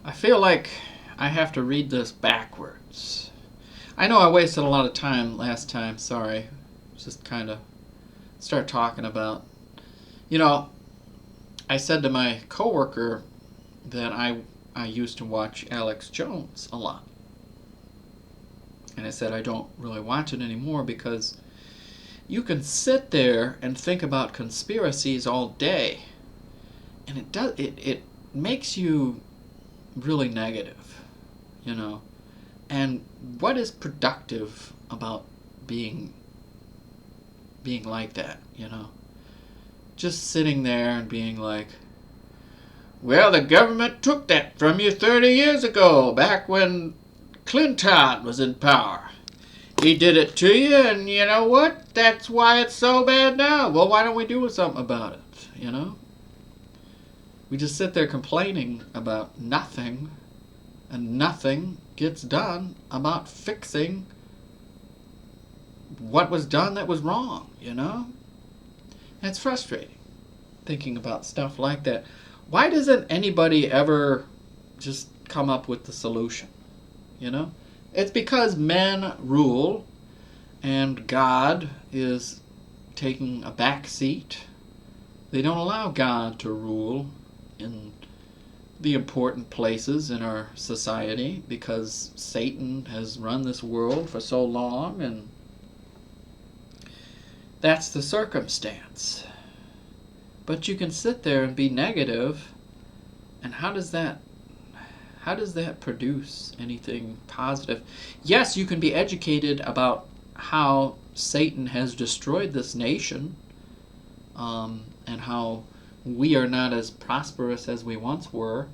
I feel like I have to read this backwards. I know I wasted a lot of time last time, sorry. Just kind of start talking about, you know, I said to my coworker that I used to watch Alex Jones a lot. And I said I don't really watch it anymore because you can sit there and think about conspiracies all day, and it makes you really negative, you know. And what is productive about being like that, you know? Just sitting there and being like, well, the government took that from you 30 years ago, back when Clinton was in power. He did it to you, and you know what? That's why it's so bad now. Well, why don't we do something about it, you know? We just sit there complaining about nothing, and nothing gets done about fixing what was done that was wrong, you know? And it's frustrating thinking about stuff like that. Why doesn't anybody ever just come up with the solution, you know? It's because men rule and God is taking a back seat. They don't allow God to rule in the important places in our society because Satan has run this world for so long, and that's the circumstance. But you can sit there and be negative, and how does that produce anything positive? Yes, you can be educated about how Satan has destroyed this nation, and how we are not as prosperous as we once were.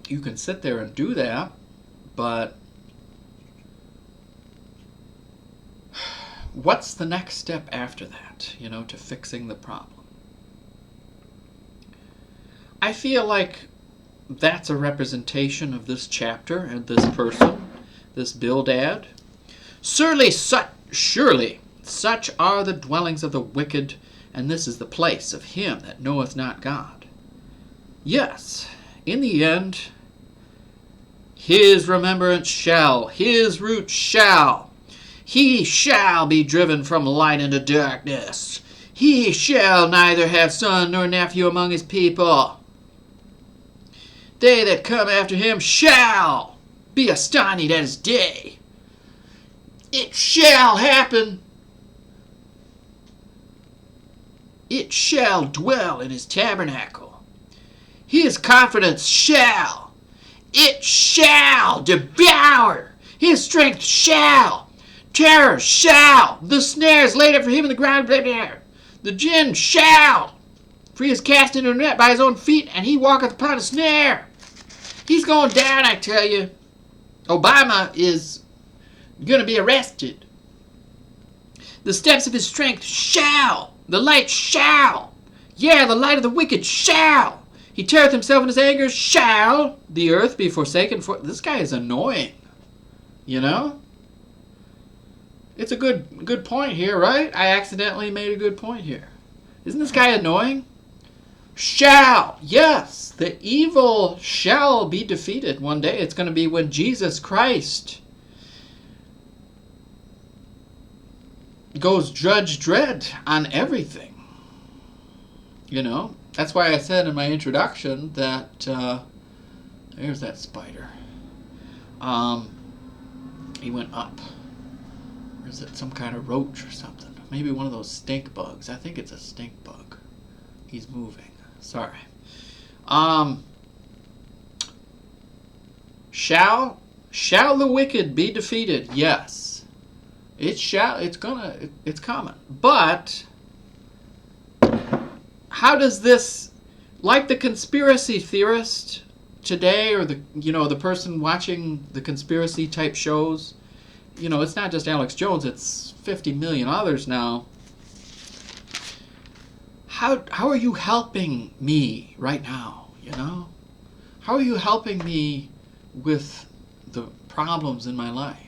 You can sit there and do that, but what's the next step after that, you know, to fixing the problem? I feel like that's a representation of this chapter and this person, this Bildad. Surely such are the dwellings of the wicked, and this is the place of him that knoweth not God. Yes, in the end, his remembrance his root he shall be driven from light into darkness. He shall neither have son nor nephew among his people. They that come after him shall be astonished at his day. It shall happen. It shall dwell in his tabernacle. His confidence it shall devour. His strength terror shall. The snare is laid up for him in the ground. The gin shall. For he is cast into a net by his own feet, and he walketh upon a snare. He's going down, I tell you. Obama is going to be arrested. The steps of his strength shall. The light shall. Yeah, the light of the wicked shall. He teareth himself in his anger shall. The earth be forsaken. This guy is annoying. You know? It's a good point here, right? I accidentally made a good point here. Isn't this guy annoying? Shall. Yes, the evil shall be defeated one day. It's going to be when Jesus Christ goes judge dread on everything. You know? That's why I said in my introduction that, there's that spider. He went up. Or is it some kind of roach or something? Maybe one of those stink bugs. I think it's a stink bug. He's moving. Sorry. Shall the wicked be defeated? Yes. It's coming. But how does this, like the conspiracy theorist today, or the person watching the conspiracy type shows, it's not just Alex Jones, it's 50 million others now. How are you helping me right now, How are you helping me with the problems in my life?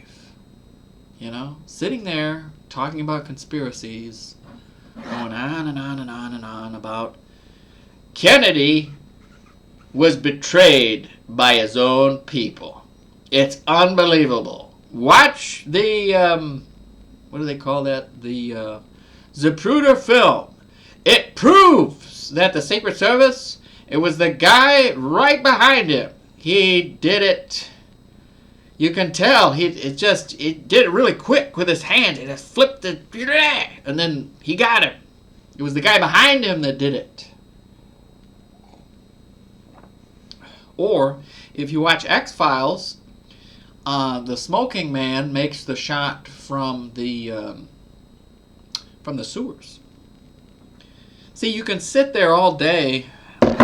Sitting there talking about conspiracies, going on and on and on and on about Kennedy was betrayed by his own people. It's unbelievable. Watch the, what do they call that? The Zapruder film. It proves that the Secret Service, it was the guy right behind him. He did it. You can tell it did it really quick with his hand. It just flipped it, and then he got him. It was the guy behind him that did it. Or if you watch X-Files, the smoking man makes the shot from the sewers. See, you can sit there all day,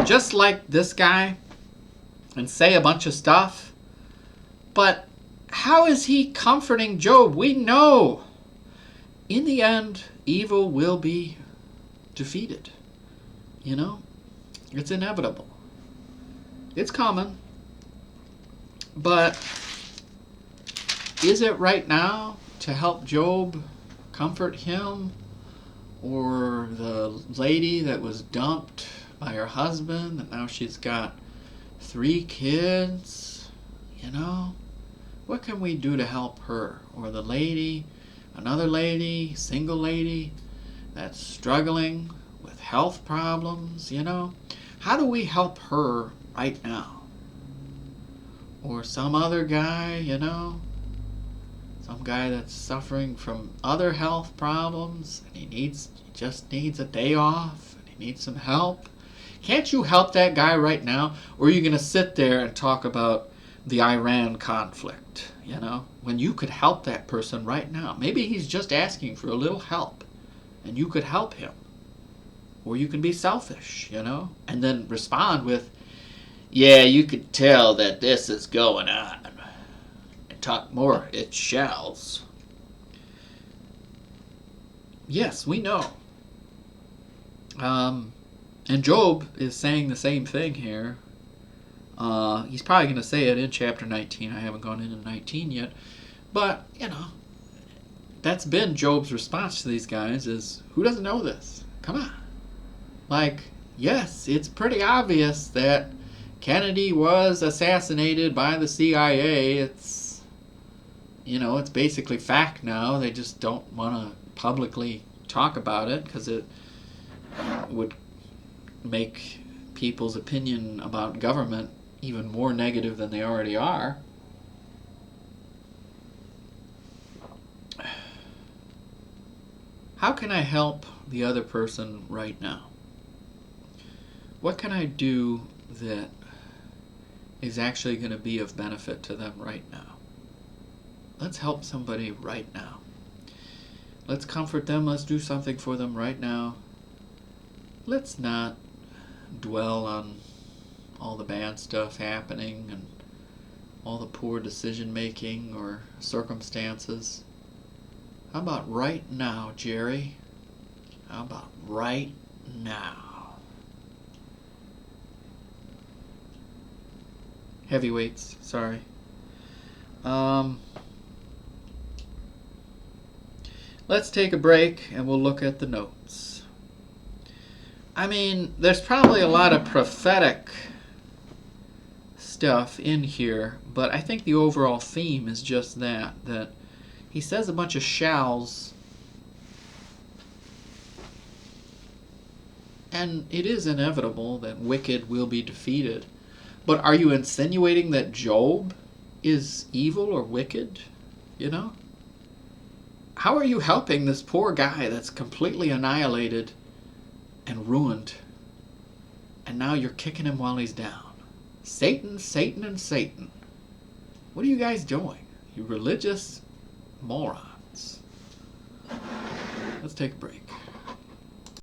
just like this guy, and say a bunch of stuff, but how is he comforting Job? We know in the end, evil will be defeated. You know, it's inevitable. It's coming. But is it right now to help Job, comfort him, or the lady that was dumped by her husband and now she's got 3 kids? You know, what can we do to help her? Or the lady, another lady, single lady that's struggling with health problems, you know? How do we help her right now? Or some other guy, you know? Some guy that's suffering from other health problems and he just needs a day off and he needs some help. Can't you help that guy right now? Or are you going to sit there and talk about the Iran conflict, you know? When you could help that person right now. Maybe he's just asking for a little help and you could help him. Or you can be selfish, you know? And then respond with, yeah, you could tell that this is going on. And talk more, it shalls. Yes, we know. And Job is saying the same thing here. He's probably going to say it in chapter 19. I haven't gone into 19 yet. But, you know, that's been Job's response to these guys is, who doesn't know this? Come on. Like, yes, it's pretty obvious that Kennedy was assassinated by the CIA. It's, you know, it's basically fact now. They just don't want to publicly talk about it because it would make people's opinion about government even more negative than they already are. How can I help the other person right now? What can I do that is actually going to be of benefit to them right now? Let's help somebody right now. Let's comfort them. Let's do something for them right now. Let's not dwell on all the bad stuff happening and all the poor decision making or circumstances. How about right now, Jerry? How about right now? Heavyweights, sorry. Let's take a break and we'll look at the notes. I mean, there's probably a lot of prophetic stuff in here, but I think the overall theme is just that he says a bunch of shalls, and it is inevitable that wicked will be defeated. But are you insinuating that Job is evil or wicked? You know? How are you helping this poor guy that's completely annihilated and ruined, and now you're kicking him while he's down? Satan, Satan, and Satan. What are you guys doing? You religious morons. Let's take a break.